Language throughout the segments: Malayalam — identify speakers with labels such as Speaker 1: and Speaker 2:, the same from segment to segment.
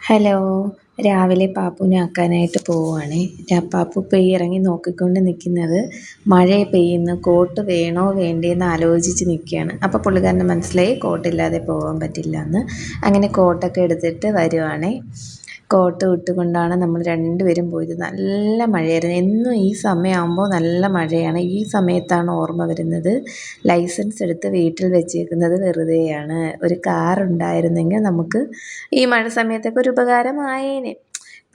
Speaker 1: ഹലോ. രാവിലെ പാപ്പുവിനെ ആക്കാനായിട്ട് പോവുകയാണേ. പാപ്പു ഇപ്പോൾ ഇറങ്ങി നോക്കിക്കൊണ്ട് നിൽക്കുന്നത് മഴ പെയ്യുന്നു, കോട്ട് വേണോ വേണ്ടേന്ന് ആലോചിച്ച് നിൽക്കുകയാണ്. അപ്പോൾ പുള്ളിക്കാരന് മനസ്സിലായി കോട്ടില്ലാതെ പോകാൻ പറ്റില്ല എന്ന്. അങ്ങനെ കോട്ടൊക്കെ എടുത്തിട്ട് വരുവാണേ. കോട്ട് ഇട്ടുകൊണ്ടാണ് നമ്മൾ രണ്ടുപേരും പോയത്. നല്ല മഴയായിരുന്നു. എന്നും ഈ സമയമാകുമ്പോൾ നല്ല മഴയാണ്. ഈ സമയത്താണ് ഓർമ്മ വരുന്നത് ലൈസൻസ് എടുത്ത് വീട്ടിൽ വെച്ചേക്കുന്നത് വെറുതെയാണ്. ഒരു കാർ ഉണ്ടായിരുന്നെങ്കിൽ നമുക്ക് ഈ മഴ സമയത്തൊക്കെ ഒരു ഉപകാരമായേനെ.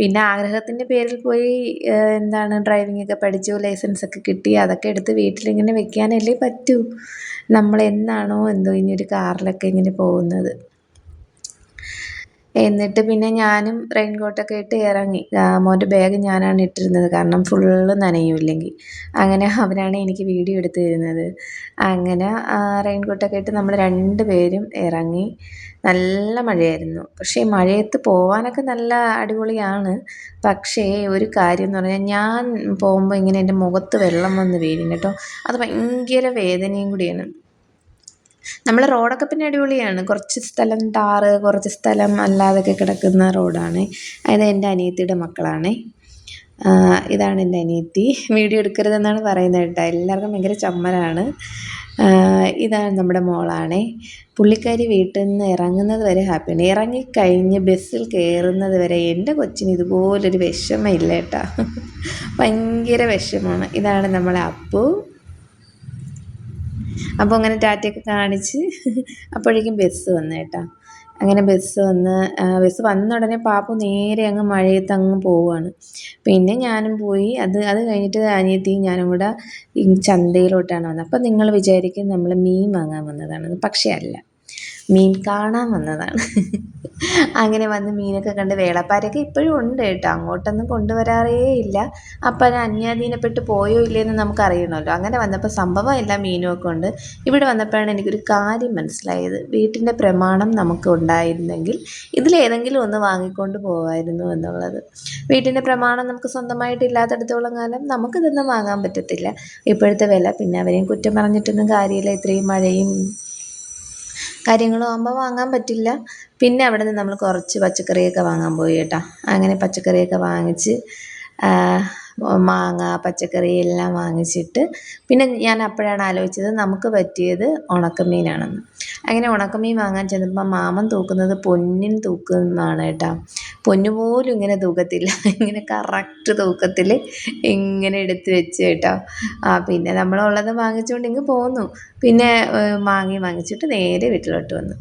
Speaker 1: പിന്നെ ആഗ്രഹത്തിൻ്റെ പേരിൽ പോയി ഡ്രൈവിംഗ് ഒക്കെ പഠിച്ചു, ലൈസൻസ് ഒക്കെ കിട്ടി, അതൊക്കെ എടുത്ത് വീട്ടിലിങ്ങനെ വെക്കാനല്ലേ പറ്റൂ. നമ്മൾ എന്നാണോ എന്തോ ഇനി ഒരു കാറിലൊക്കെ ഇങ്ങനെ പോകുന്നത്. എന്നിട്ട് പിന്നെ ഞാനും റെയിൻ കോട്ടൊക്കെ ഇട്ട് ഇറങ്ങി. മോൻ്റെ ബാഗ് ഞാനാണ് ഇട്ടിരുന്നത്, കാരണം ഫുള്ള് നനയും ഇല്ലെങ്കിൽ. അങ്ങനെ അവരാണ് എനിക്ക് വീഡിയോ എടുത്ത് തരുന്നത്. അങ്ങനെ റെയിൻ കോട്ടൊക്കെ ഇട്ട് നമ്മൾ രണ്ടുപേരും ഇറങ്ങി. നല്ല മഴയായിരുന്നു. പക്ഷേ മഴയത്ത് പോവാനൊക്കെ നല്ല അടിപൊളിയാണ്. പക്ഷേ ഒരു കാര്യം എന്ന് പറഞ്ഞാൽ ഞാൻ പോകുമ്പോൾ ഇങ്ങനെ എൻ്റെ മുഖത്ത് വെള്ളം വന്ന് വീഴും കേട്ടോ. അത് ഭയങ്കര വേദനയും കൂടിയാണ്. നമ്മളെ റോഡൊക്കെ പിന്നെ അടിപൊളിയാണ്. കുറച്ച് സ്ഥലം ടാറ്, കുറച്ച് സ്ഥലം അല്ലാതൊക്കെ കിടക്കുന്ന റോഡാണ്. അത് എൻ്റെ അനിയത്തിയുടെ മക്കളാണ്. ഇതാണ് എൻ്റെ അനിയത്തി. വീഡിയോ എടുക്കരുതെന്നാണ് പറയുന്നത് കേട്ടോ. എല്ലാവർക്കും ഭയങ്കര ചമ്മലാണ്. ഇതാണ് നമ്മുടെ മോളാണേ. പുള്ളിക്കാരി വീട്ടിൽ നിന്ന് ഇറങ്ങുന്നത് വരെ ഹാപ്പിയാണ്. ഇറങ്ങിക്കഴിഞ്ഞ് ബസ്സിൽ കയറുന്നത് വരെ എൻ്റെ കൊച്ചിന് ഇതുപോലൊരു വിഷമം ഇല്ല കേട്ടോ. ഭയങ്കര വിഷമമാണ്. ഇതാണ് നമ്മളെ അപ്പു. അപ്പോൾ അങ്ങനെ ടാറ്റയൊക്കെ കാണിച്ച് അപ്പോഴേക്കും ബസ് വന്നു കേട്ടോ. അങ്ങനെ ബസ് വന്ന ഉടനെ പാപ്പു നേരെ അങ്ങ് മഴയത്ത് അങ്ങ് പോവുകയാണ്. പിന്നെ ഞാനും പോയി. അത് കഴിഞ്ഞിട്ട് അനിയത്തിയും ഞാനും കൂടെ ഈ ചന്തയിലോട്ടാണ് വന്നത്. അപ്പോൾ നിങ്ങൾ വിചാരിക്കും നമ്മൾ മീൻ വാങ്ങാൻ വന്നതാണെന്ന്. പക്ഷേ അല്ല, മീൻ കാണാൻ വന്നതാണ്. അങ്ങനെ വന്ന് മീനൊക്കെ കണ്ട് വേളപ്പാരൊക്കെ ഇപ്പോഴും ഉണ്ട് കേട്ടോ. അങ്ങോട്ടൊന്നും കൊണ്ടുവരാറേ ഇല്ല. അപ്പം അത് അന്യാധീനപ്പെട്ട് പോയോ ഇല്ലയെന്ന് നമുക്കറിയണമല്ലോ. അങ്ങനെ വന്നപ്പോൾ സംഭവം എല്ലാ മീനുമൊക്കെ ഉണ്ട്. ഇവിടെ വന്നപ്പോഴാണ് എനിക്കൊരു കാര്യം മനസ്സിലായത്. വീട്ടിൻ്റെ പ്രമാണം നമുക്ക് ഉണ്ടായിരുന്നെങ്കിൽ ഇതിലേതെങ്കിലും ഒന്ന് വാങ്ങിക്കൊണ്ട് പോകാമായിരുന്നു എന്നുള്ളത്. വീട്ടിൻ്റെ പ്രമാണം നമുക്ക് സ്വന്തമായിട്ട് ഇല്ലാത്തടത്തോളം കാലം നമുക്കിതൊന്നും വാങ്ങാൻ പറ്റത്തില്ല. ഇപ്പോഴത്തെ വില. പിന്നെ അവരെയും കുറ്റം പറഞ്ഞിട്ടൊന്നും കാര്യമില്ല. ഇത്രയും മഴയും കാര്യങ്ങളും ആകുമ്പോൾ വാങ്ങാൻ പറ്റില്ല. പിന്നെ അവിടെ നിന്ന് നമ്മൾ കുറച്ച് പച്ചക്കറിയൊക്കെ വാങ്ങാൻ പോയി കേട്ടോ. അങ്ങനെ പച്ചക്കറിയൊക്കെ വാങ്ങിച്ച് മാങ്ങ, പച്ചക്കറി എല്ലാം വാങ്ങിച്ചിട്ട് പിന്നെ ഞാൻ അപ്പോഴാണ് ആലോചിച്ചത് നമുക്ക് പറ്റിയത് ഉണക്കമീനാണെന്ന്. അങ്ങനെ ഉണക്കമീൻ വാങ്ങാൻ ചെന്നപ്പോൾ മാമൻ തൂക്കുന്നത് പൊന്നിൻ തൂക്കമാണ് കേട്ടോ. പൊന്നുപോലും ഇങ്ങനെ തൂക്കത്തില്ല. ഇങ്ങനെ കറക്റ്റ് തൂക്കത്തിൽ ഇങ്ങനെ എടുത്ത് വെച്ച് കേട്ടോ. പിന്നെ നമ്മളുള്ളത് വാങ്ങിച്ചുകൊണ്ട് ഇങ്ങ് പോന്നു. പിന്നെ മാങ്ങ വാങ്ങിച്ചിട്ട് നേരെ വീട്ടിലോട്ട് വന്നു.